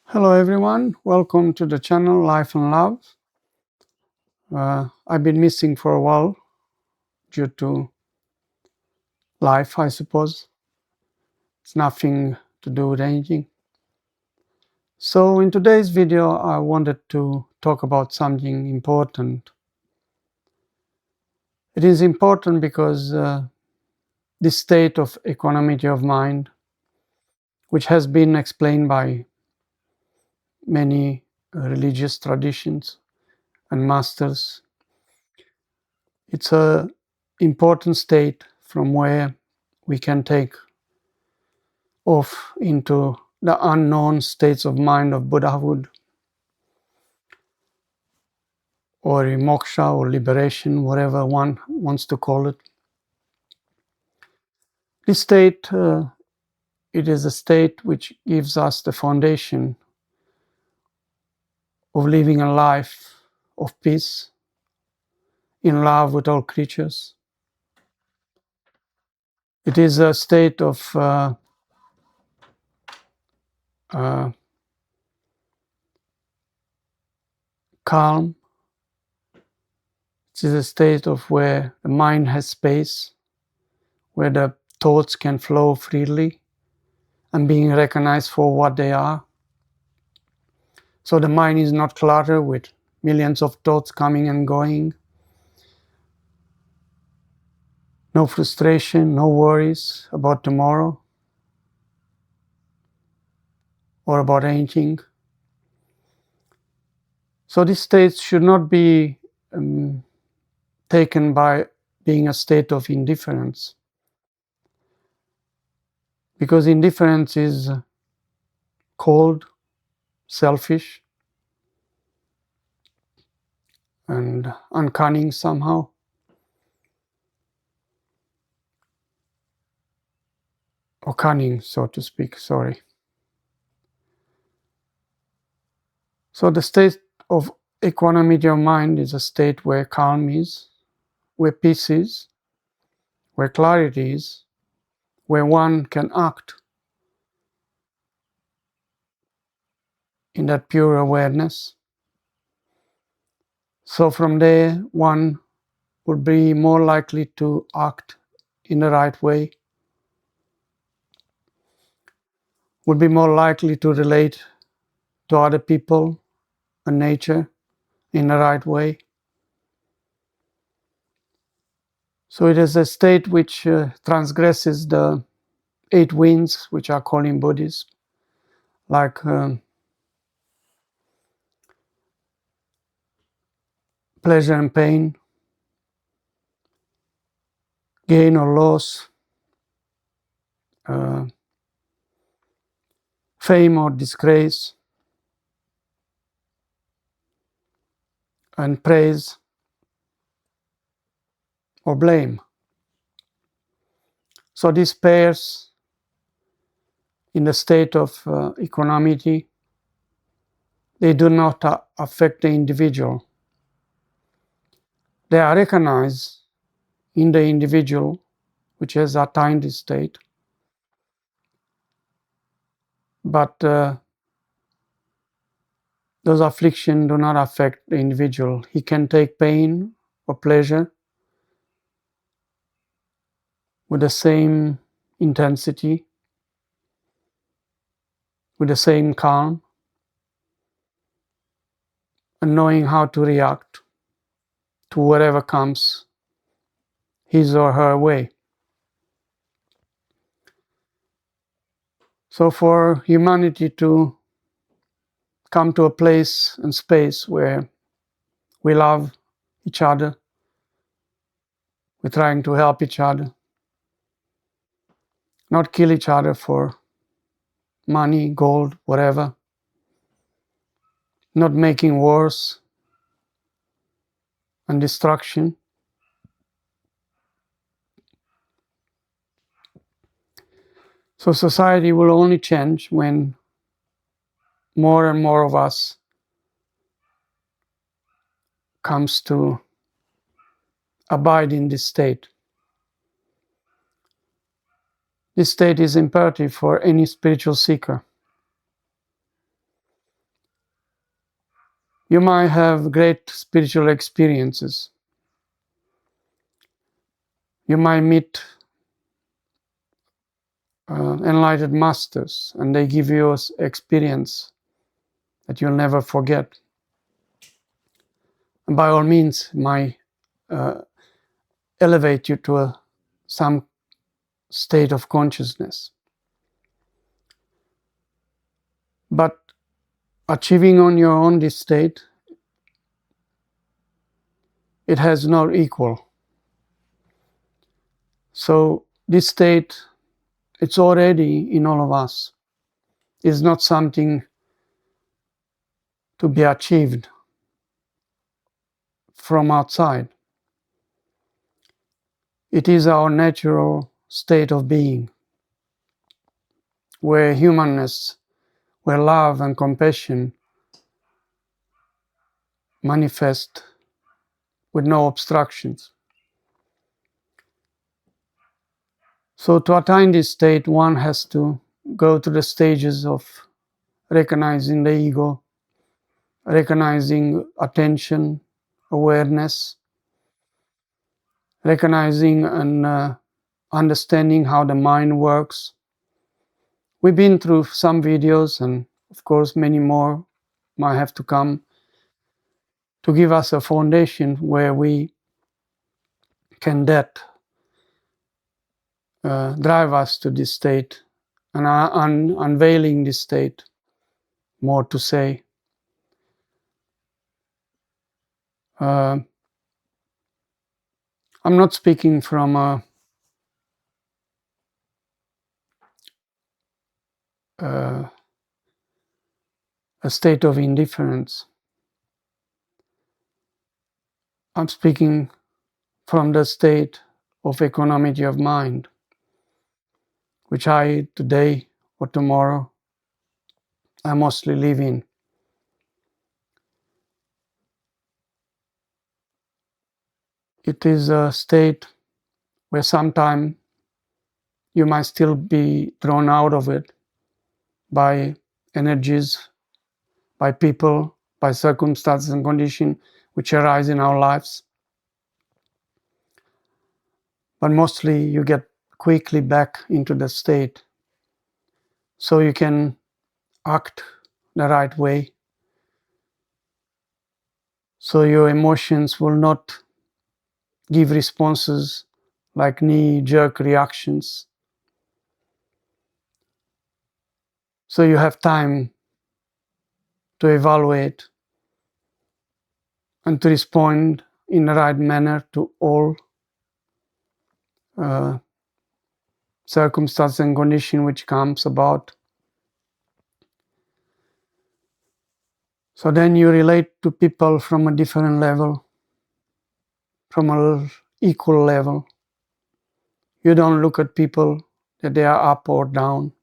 Hello everyone, welcome to the channel Life and Love. I've been missing for a while due to life, I suppose. It's nothing to do with anything. So in today's video, I wanted to talk about something important. It is important because this state of equanimity of mind, which has been explained by many religious traditions and masters, it's an important state from where we can take off into the unknown states of mind of Buddhahood or moksha or liberation, whatever one wants to call it. This state, it is a state which gives us the foundation of living a life of peace, in love with all creatures. It is a state of calm. It is a state of where the mind has space, where the thoughts can flow freely and being recognized for what they are. So the mind is not cluttered with millions of thoughts coming and going. No frustration, no worries about tomorrow or about anything. So this state should not be taken by being a state of indifference, because indifference is cold, selfish, and uncanny somehow. Or cunning, so to speak, sorry. So the state of equanimity of mind is a state where calm is, where peace is, where clarity is, where one can act in that pure awareness. So from there, one would be more likely to act in the right way, would be more likely to relate to other people and nature in the right way. So it is a state which transgresses the 8 winds, which are called in Buddhism, like pleasure and pain, gain or loss, fame or disgrace, and praise or blame. So these pairs in the state of equanimity, they do not affect the individual. They are recognized in the individual which has attained this state, but those afflictions do not affect the individual. He can take pain or pleasure with the same intensity, with the same calm, and knowing how to react to whatever comes his or her way. So for humanity to come to a place and space where we love each other, we're trying to help each other, not kill each other for money, gold, whatever, not making wars and destruction. So society will only change when more and more of us comes to abide in this state. This state is imperative for any spiritual seeker. You might have great spiritual experiences. You might meet enlightened masters, and they give you an experience that you'll never forget. And by all means, might elevate you to some state of consciousness. But achieving on your own this state, it has no equal. So this state, it's already in all of us. It's not something to be achieved from outside. It is our natural state of being, where humanness, where love and compassion manifest with no obstructions. So to attain this state, one has to go to the stages of recognizing the ego, recognizing attention, awareness, recognizing and understanding how the mind works. We've been through some videos, and of course many more might have to come to give us a foundation where we can drive us to this state, and unveiling this state, more to say. I'm not speaking from a state of indifference. I'm speaking from the state of equanimity of mind, which I today or tomorrow I mostly live in. It is a state where sometimes you might still be thrown out of it by energies, by people, by circumstances and conditions which arise in our lives. But mostly you get quickly back into the state, so you can act the right way, so your emotions will not give responses like knee-jerk reactions. So you have time to evaluate and to respond in the right manner to all circumstances and condition which comes about. So then you relate to people from a different level, from an equal level. You don't look at people that they are up or down.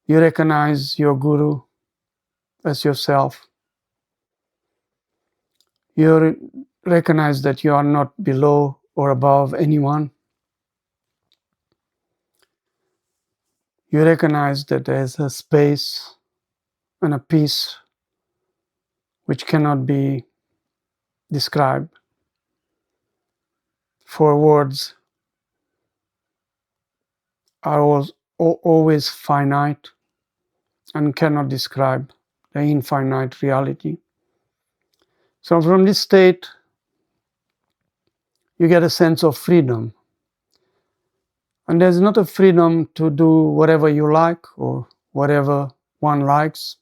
You recognize your guru as yourself. You recognize that you are not below or above anyone. You recognize that there's a space and a peace which cannot be described. For words are always finite and cannot describe the infinite reality. So from this state, you get a sense of freedom. And there's not a freedom to do whatever you like or whatever one likes.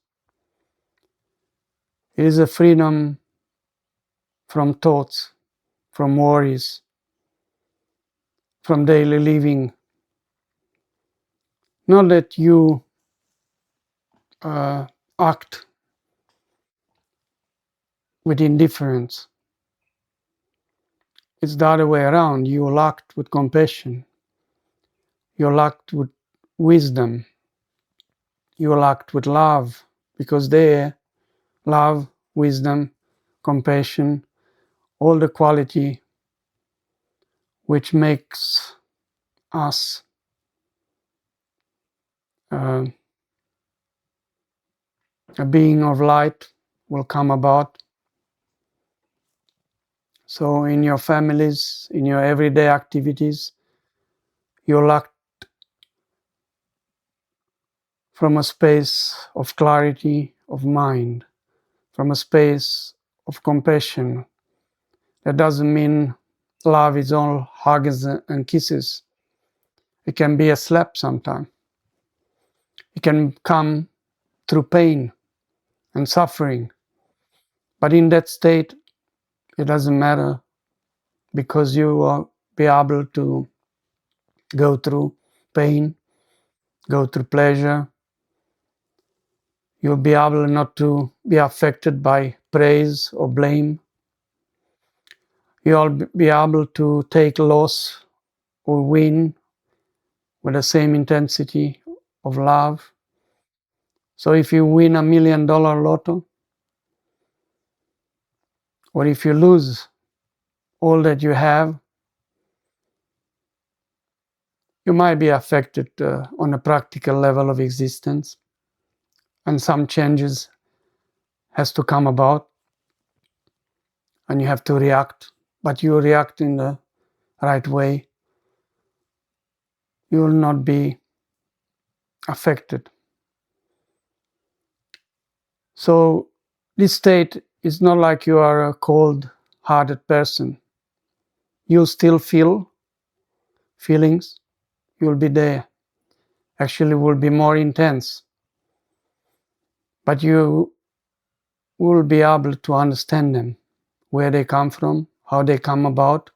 It is a freedom from thoughts, from worries, from daily living. Not that you act with indifference. It's the other way around. You act with compassion. You act with wisdom. You act with love, because there, love, wisdom, compassion, all the quality which makes us a being of light, will come about. So in your families, in your everyday activities, you'll act from a space of clarity of mind, from a space of compassion. That doesn't mean love is all hugs and kisses. It can be a slap sometimes. It can come through pain and suffering. But in that state, it doesn't matter, because you will be able to go through pain, go through pleasure. You'll be able not to be affected by praise or blame. You'll be able to take loss or win with the same intensity of love. So if you win $1 million lotto, or if you lose all that you have, you might be affected on a practical level of existence, and some changes has to come about, and you have to react, but you react in the right way. You will not be affected. So this state is not like you are a cold-hearted person. You'll still feel feelings. You'll be there. Actually, will be more intense. But you will be able to understand them, where they come from, how they come about.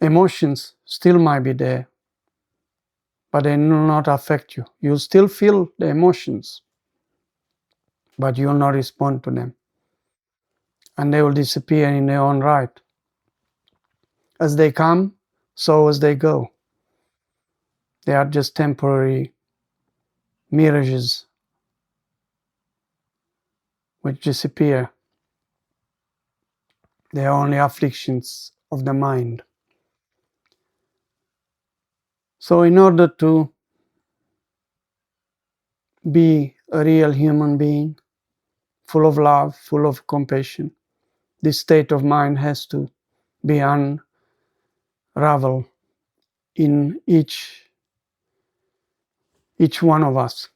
Emotions still might be there, but they will not affect you. You'll still feel the emotions, but you will not respond to them. And they will disappear in their own right. As they come, so as they go. They are just temporary mirages which disappear. They are only afflictions of the mind. So in order to be a real human being, full of love, full of compassion, this state of mind has to be unraveled in each one of us.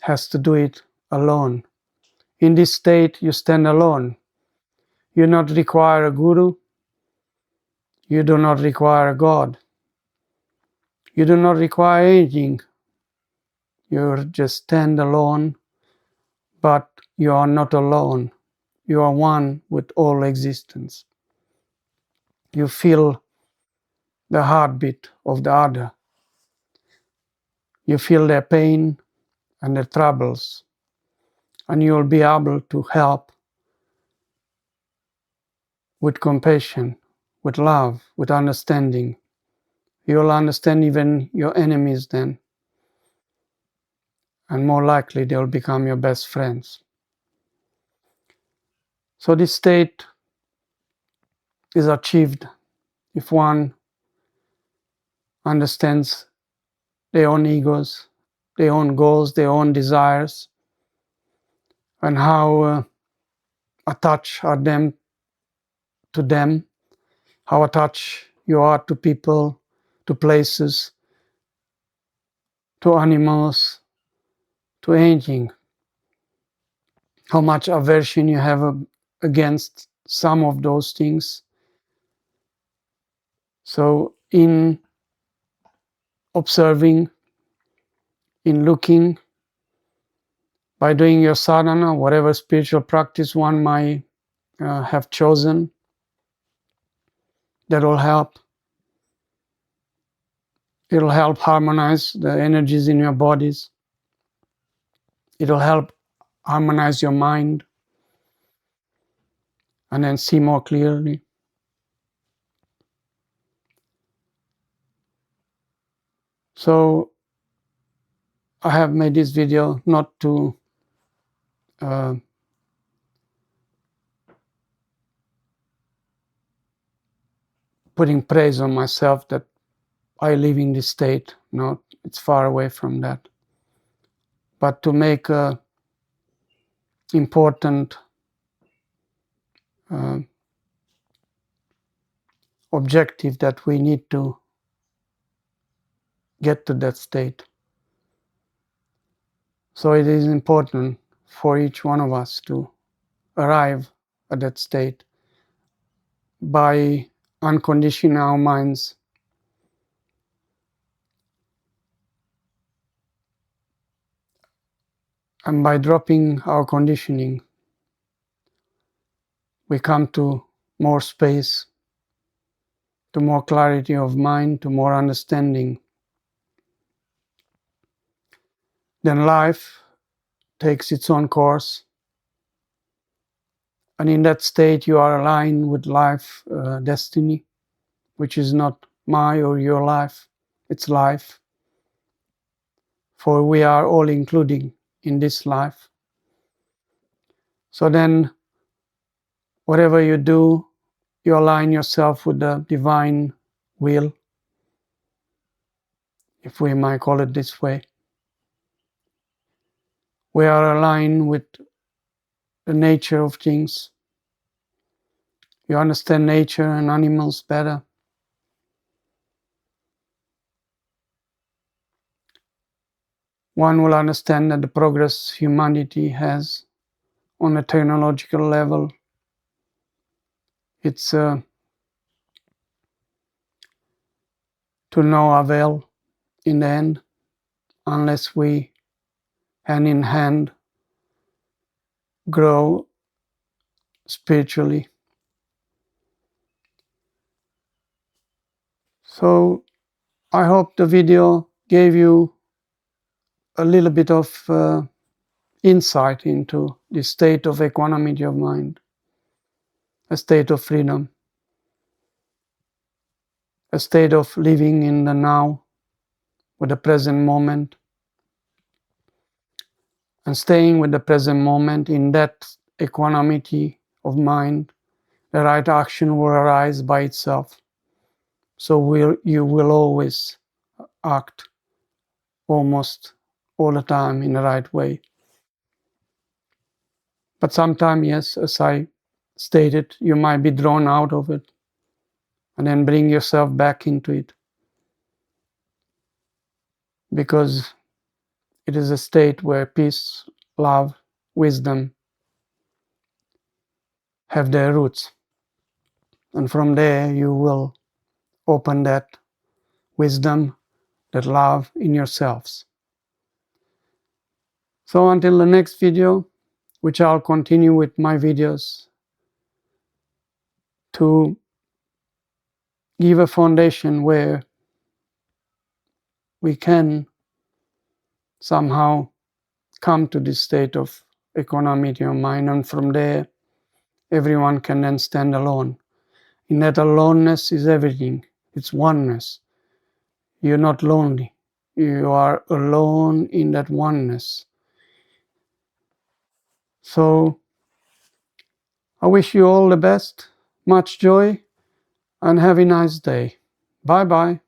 Has to do it alone. In this state, you stand alone. You do not require a guru. You do not require a God. You do not require anything. You just stand alone, but you are not alone. You are one with all existence. You feel the heartbeat of the other. You feel their pain and their troubles, and you will be able to help with compassion, with love, with understanding. You will understand even your enemies then, and more likely they will become your best friends. So this state is achieved if one understands their own egos, their own goals, their own desires, and how attached are them to them, how attached you are to people, to places, to animals, to anything, how much aversion you have against some of those things. So in observing, in looking, by doing your sadhana, whatever spiritual practice one might have chosen, that will help. It will help harmonize the energies in your bodies. It will help harmonize your mind and then see more clearly. So I have made this video not to putting praise on myself that I live in this state. No, it's far away from that. But to make a important objective that we need to get to that state. So it is important for each one of us to arrive at that state by unconditioning our minds, and by dropping our conditioning, we come to more space, to more clarity of mind, to more understanding. Then life takes its own course, and in that state you are aligned with life destiny, which is not my or your life, it's life. For we are all including in this life. So then, whatever you do, you align yourself with the divine will, if we might call it this way. We are aligned with the nature of things. You understand nature and animals better. One will understand that the progress humanity has on a technological level, it's to no avail in the end, unless we, hand in hand, grow spiritually. So I hope the video gave you a little bit of insight into the state of equanimity of mind, a state of freedom, a state of living in the now with the present moment, and staying with the present moment. In that equanimity of mind, the right action will arise by itself. So you will always act almost all the time in the right way. But sometimes, yes, as I stated, you might be drawn out of it and then bring yourself back into it, because it is a state where peace, love, wisdom have their roots. And from there you will open that wisdom, that love in yourselves. So until the next video, which I'll continue with my videos to give a foundation where we can somehow come to this state of equanimity of mind, and from there everyone can then stand alone. In that aloneness is everything. It's oneness. You're not lonely. You are alone in that oneness. So I wish you all the best, much joy, and have a nice day. Bye bye.